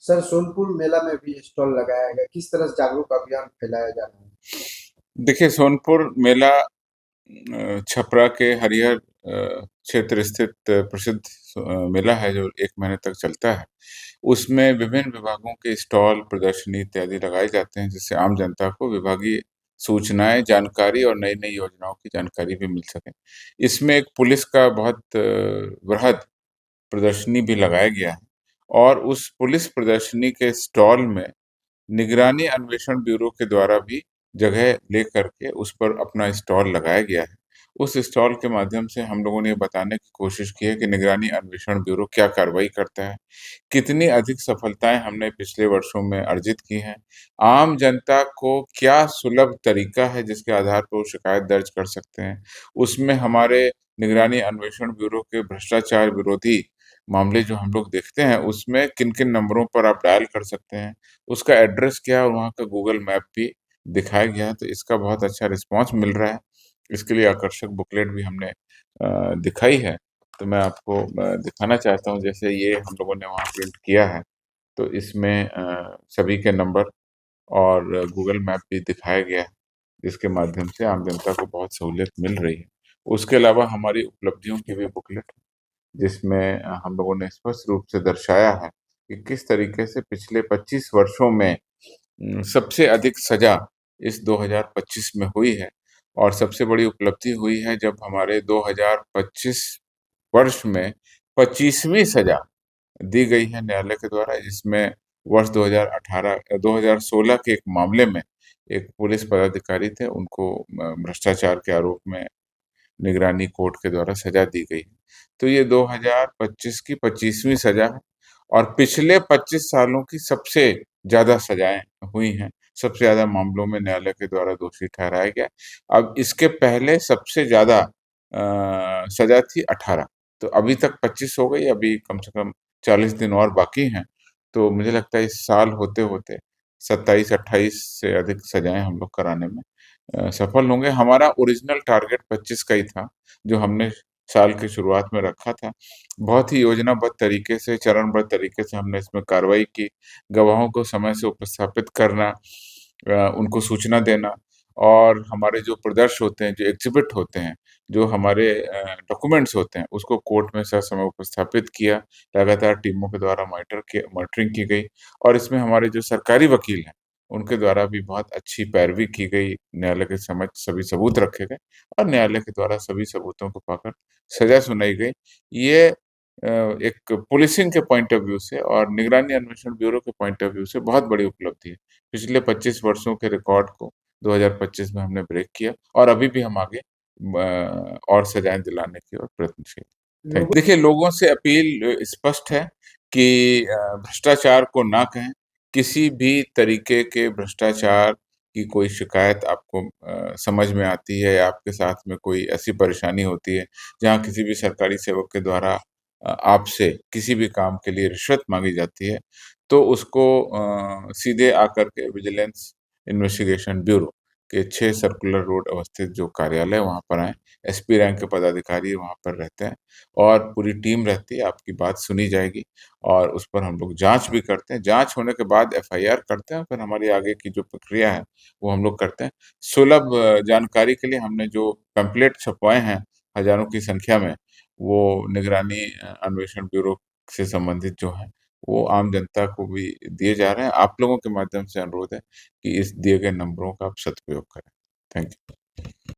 Sir, Sonpur मेला में भी stall लगाया गया, किस तरह से जागरूक अभियान फैलाया जा रहा है? देखिए, सोनपुर मेला छपरा के हरिहर क्षेत्र स्थित प्रसिद्ध मेला है जो 1 महीने तक चलता है। उसमें विभिन्न विभागों के स्टॉल, प्रदर्शनी इत्यादि लगाए जाते हैं, जिससे आम जनता को विभागीय सूचनाएं, जानकारी और नई नई योजनाओं की जानकारी भी मिल सके। इसमें एक पुलिस का बहुत बृहद प्रदर्शनी भी लगाया गया है, और उस पुलिस प्रदर्शनी के स्टॉल में निगरानी अन्वेषण ब्यूरो के द्वारा भी जगह लेकर के उस पर अपना स्टॉल लगाया गया है। उस स्टॉल के माध्यम से हम लोगों ने ये बताने की कोशिश की है कि निगरानी अन्वेषण ब्यूरो क्या कार्रवाई करता है, कितनी अधिक सफलताएं हमने पिछले वर्षों में अर्जित की हैं, आम जनता को क्या सुलभ तरीका है जिसके आधार पर वो शिकायत दर्ज कर सकते हैं। उसमें हमारे निगरानी अन्वेषण ब्यूरो के भ्रष्टाचार विरोधी मामले जो हम लोग देखते हैं, उसमें किन-किन नंबरों पर आप डायल कर सकते हैं, उसका एड्रेस क्या है और वहाँ का गूगल मैप भी दिखाया गया है, तो इसका बहुत अच्छा रिस्पॉन्स मिल रहा है। इसके लिए आकर्षक बुकलेट भी हमने दिखाई है, तो मैं आपको दिखाना चाहता हूँ। जैसे ये हम लोगों ने वहाँ प्रिंट किया है, तो इसमें सभी के नंबर और गूगल मैप भी दिखाया गया है, जिसके माध्यम से आम जनता को बहुत सहूलियत मिल रही है। उसके अलावा हमारी उपलब्धियों की भी बुकलेट है, जिसमें हम लोगों ने स्पष्ट रूप से दर्शाया है कि किस तरीके से पिछले 25 वर्षों में सबसे अधिक सज़ा इस 2025 में हुई है, और सबसे बड़ी उपलब्धि हुई है जब हमारे 2025 वर्ष में 25वीं सज़ा दी गई है न्यायालय के द्वारा। जिसमें वर्ष 2016 के एक मामले में एक पुलिस पदाधिकारी थे, उनको भ्रष्टाचार के आरोप में निगरानी कोर्ट के द्वारा सजा दी गई। तो ये 2025 की 25वीं सजा है, और पिछले 25 सालों की सबसे ज़्यादा सजाएँ हुई हैं। सबसे ज़्यादा मामलों में न्यायालय के द्वारा दोषी ठहराया गया। अब इसके पहले सबसे ज़्यादा सजा थी 18, तो अभी तक 25 हो गई, अभी कम से कम 40 दिन और बाकी हैं। तो मुझे लगता है इस साल होते-होते 27-28 से अधिक सजाएँ हम लोग कराने में सफल होंगे। हमारा ओरिजिनल टारगेट 25 का ही था, जो हमने साल की शुरुआत में रखा था। बहुत ही योजनाबद्ध तरीके से, चरणबद्ध तरीके से हमने इसमें कार्रवाई की। गवाहों को समय से उपस्थापित करना, उनको सूचना देना, और हमारे जो प्रदर्श होते हैं, जो एग्ज़िबिट होते हैं, जो हमारे डॉक्यूमेंट्स होते हैं, उसको कोर्ट में ससमय उपस्थापित किया। लगातार टीमों के द्वारा मॉनिटरिंग की गई, और इसमें हमारे जो सरकारी वकील हैं, उनके द्वारा भी बहुत अच्छी पैरवी की गई। न्यायालय के समक्ष सभी सबूत रखे गए, और न्यायालय के द्वारा सभी सबूतों को पाकर सज़ा सुनाई गई। ये एक पुलिसिंग के पॉइंट ऑफ व्यू से और निगरानी अन्वेषण ब्यूरो के पॉइंट ऑफ व्यू से बहुत बड़ी उपलब्धि है। पिछले 25 वर्षों के रिकॉर्ड को 2025 में हमने ब्रेक किया, और अभी भी हम आगे और सजाएँ दिलाने की ओर प्रयत्नशील। थैंक लोगों देखिए, लोगों से अपील स्पष्ट है कि भ्रष्टाचार को ना कहें। किसी भी तरीके के भ्रष्टाचार की कोई शिकायत आपको समझ में आती है, या आपके साथ में कोई ऐसी परेशानी होती है, जहाँ किसी भी सरकारी सेवक के द्वारा आपसे किसी भी काम के लिए रिश्वत माँगी जाती है, तो उसको सीधे आकर के विजिलेंस इन्वेस्टिगेशन ब्यूरो के 6 सर्कुलर रोड अवस्थित जो कार्यालय है, वहाँ पर आएँ। एसपी रैंक के पदाधिकारी वहाँ पर रहते हैं, और पूरी टीम रहती है, आपकी बात सुनी जाएगी, और उस पर हम लोग जाँच भी करते हैं। जाँच होने के बाद एफआईआर करते हैं, फिर हमारी आगे की जो प्रक्रिया है, वो हम लोग करते हैं। सुलभ जानकारी के लिए हमने जो पैम्पलेट छपवाए हैं, हज़ारों की संख्या में, वो निगरानी अन्वेषण ब्यूरो से संबंधित जो हैं, वो आम जनता को भी दिए जा रहे हैं। आप लोगों के माध्यम से अनुरोध है कि इस दिए गए नंबरों का आप सदुपयोग करें। Thank you.